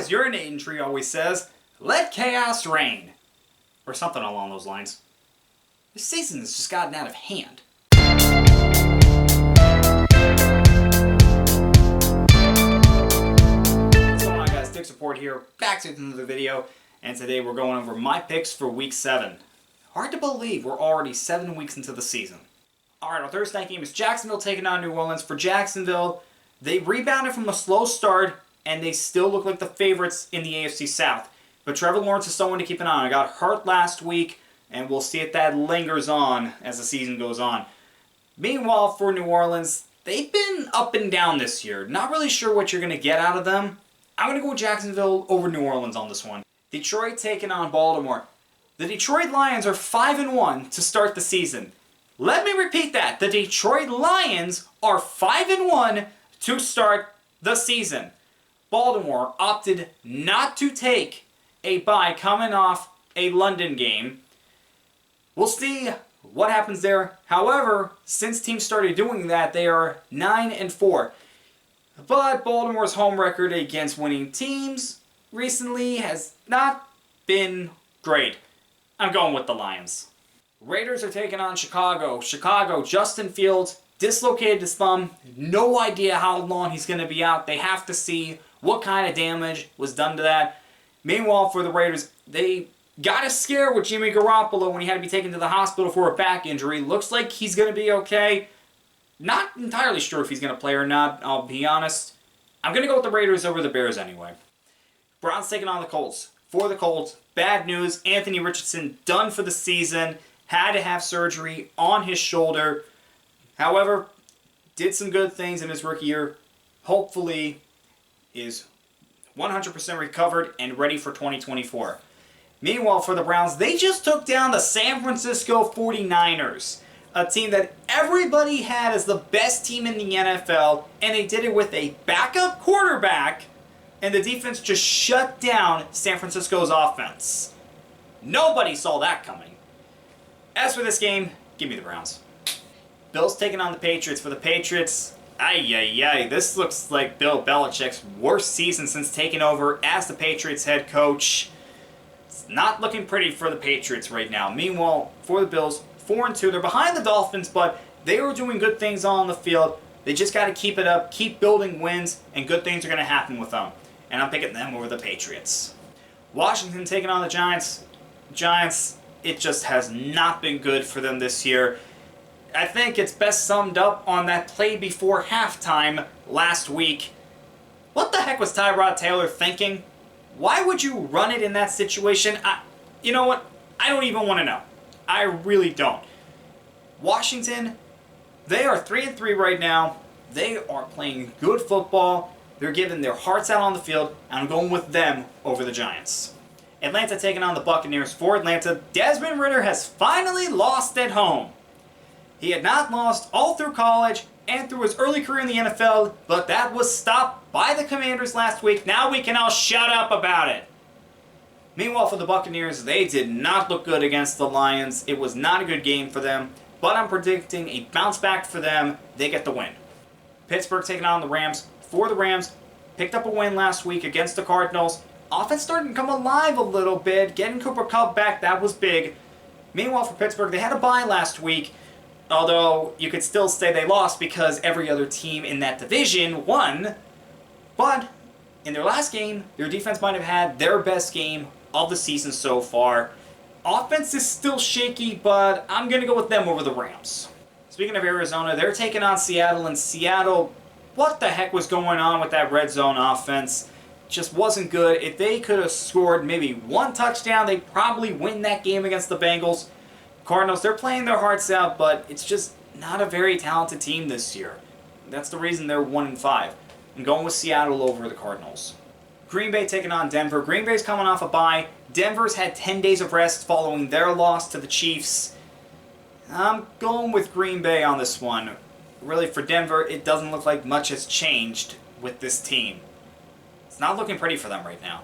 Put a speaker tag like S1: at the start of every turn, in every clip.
S1: as your Nathan Tree always says, let chaos reign. Or something along those lines. This season has just gotten out of hand. What's going on, guys? Dick Support here, back to another video, and today we're going over my picks for Week 7. Hard to believe we're already 7 weeks into the season. Alright, our Thursday night game is Jacksonville taking on New Orleans. For Jacksonville, they rebounded from a slow start, and they still look like the favorites in the AFC South. But Trevor Lawrence is someone to keep an eye on. I got hurt last week, and we'll see if that lingers on as the season goes on. Meanwhile, for New Orleans, they've been up and down this year. Not really sure what you're going to get out of them. I'm going to go with Jacksonville over New Orleans on this one. Detroit taking on Baltimore. The Detroit Lions are 5-1 to start the season. Let me repeat that. The Detroit Lions are 5-1 to start the season. Baltimore opted not to take a bye coming off a London game. We'll see what happens there. However, since teams started doing that, they are 9-4. But Baltimore's home record against winning teams recently has not been great. I'm going with the Lions. Raiders are taking on Chicago. Justin Fields dislocated his thumb. No idea how long he's going to be out. They have to see what kind of damage was done to that. Meanwhile, for the Raiders, they got a scare with Jimmy Garoppolo when he had to be taken to the hospital for a back injury. Looks like he's going to be okay. Not entirely sure if he's going to play or not, I'll be honest. I'm going to go with the Raiders over the Bears anyway. Browns taking on the Colts. For the Colts, bad news. Anthony Richardson done for the season. Had to have surgery on his shoulder. However, did some good things in his rookie year. Hopefully is 100% recovered and ready for 2024. Meanwhile, for the Browns, they just took down the San Francisco 49ers, a team that everybody had as the best team in the NFL, and they did it with a backup quarterback, and the defense just shut down San Francisco's offense. Nobody saw that coming. As for this game, give me the Browns. Bills taking on the Patriots. For the Patriots, this looks like Bill Belichick's worst season since taking over as the Patriots head coach. It's not looking pretty for the Patriots right now. Meanwhile, for the Bills, 4-2. They're behind the Dolphins, but they were doing good things on the field. They just got to keep it up, keep building wins, and good things are going to happen with them. And I'm picking them over the Patriots. Washington taking on the Giants. Giants, it just has not been good for them this year. I think it's best summed up on that play before halftime last week. What the heck was Tyrod Taylor thinking? Why would you run it in that situation? You know what? I don't even want to know. I really don't. Washington, they are 3-3 right now. They are playing good football. They're giving their hearts out on the field, and I'm going with them over the Giants. Atlanta taking on the Buccaneers. For Atlanta, Desmond Ridder has finally lost at home. He had not lost all through college and through his early career in the NFL, but that was stopped by the Commanders last week. Now we can all shut up about it. Meanwhile, for the Buccaneers, they did not look good against the Lions. It was not a good game for them, but I'm predicting a bounce back for them. They get the win. Pittsburgh taking on the Rams. For the Rams, picked up a win last week against the Cardinals. Offense starting to come alive a little bit. Getting Cooper Kupp back, that was big. Meanwhile, for Pittsburgh, they had a bye last week. Although, you could still say they lost because every other team in that division won. But, in their last game, their defense might have had their best game of the season so far. Offense is still shaky, but I'm going to go with them over the Rams. Speaking of Arizona, they're taking on Seattle, and Seattle, what the heck was going on with that red zone offense? Just wasn't good. If they could have scored maybe one touchdown, they'd probably win that game against the Bengals. Cardinals, they're playing their hearts out, but it's just not a very talented team this year. That's the reason they're 1-5. I'm going with Seattle over the Cardinals. Green Bay taking on Denver. Green Bay's coming off a bye. Denver's had 10 days of rest following their loss to the Chiefs. I'm going with Green Bay on this one. Really, for Denver, it doesn't look like much has changed with this team. It's not looking pretty for them right now.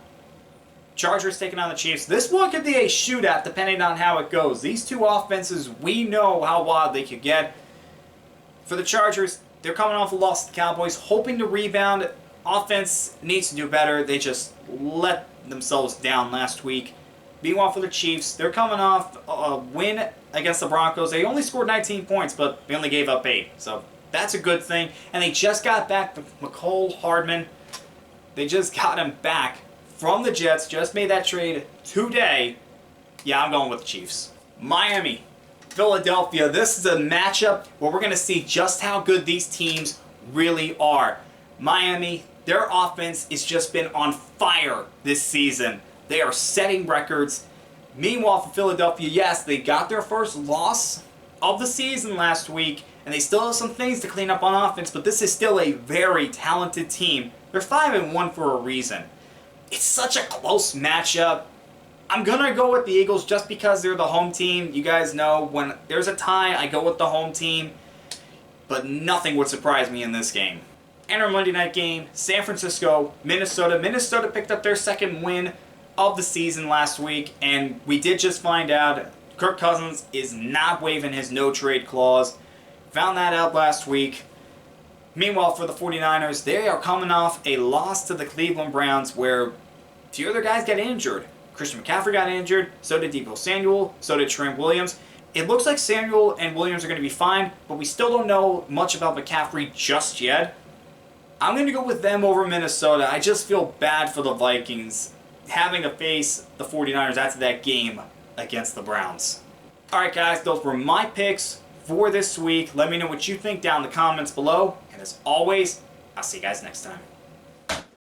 S1: Chargers taking on the Chiefs. This one could be a shootout depending on how it goes. These two offenses, we know how wild they could get. For the Chargers, they're coming off a loss to the Cowboys, hoping to rebound Offense needs to do better. They just let themselves down last week. Meanwhile, for the Chiefs, they're coming off a win against the Broncos. They only scored 19 points, but they only gave up 8. So that's a good thing. And they just got back to McCole Hardman. They just got him back from the Jets. Just made that trade today. Yeah, I'm going with the Chiefs. Miami, Philadelphia. This is a matchup where we're going to see just how good these teams really are. Miami, their offense has just been on fire this season. They are setting records. Meanwhile, for Philadelphia, yes, they got their first loss of the season last week, and they still have some things to clean up on offense, but this is still a very talented team. They're 5-1 for a reason. It's such a close matchup. I'm going to go with the Eagles just because they're the home team. You guys know when there's a tie, I go with the home team, but nothing would surprise me in this game. And our Monday night game, San Francisco, Minnesota. Minnesota picked up their second win of the season last week, and we did just find out Kirk Cousins is not waiving his no-trade clause. Found that out last week. Meanwhile, for the 49ers, they are coming off a loss to the Cleveland Browns where a few other guys got injured. Christian McCaffrey got injured, so did Deebo Samuel, so did Trent Williams. It looks like Samuel and Williams are going to be fine, but we still don't know much about McCaffrey just yet. I'm going to go with them over Minnesota. I just feel bad for the Vikings having to face the 49ers after that game against the Browns. Alright guys, those were my picks for this week. Let me know what you think down in the comments below. And as always, I'll see you guys next time.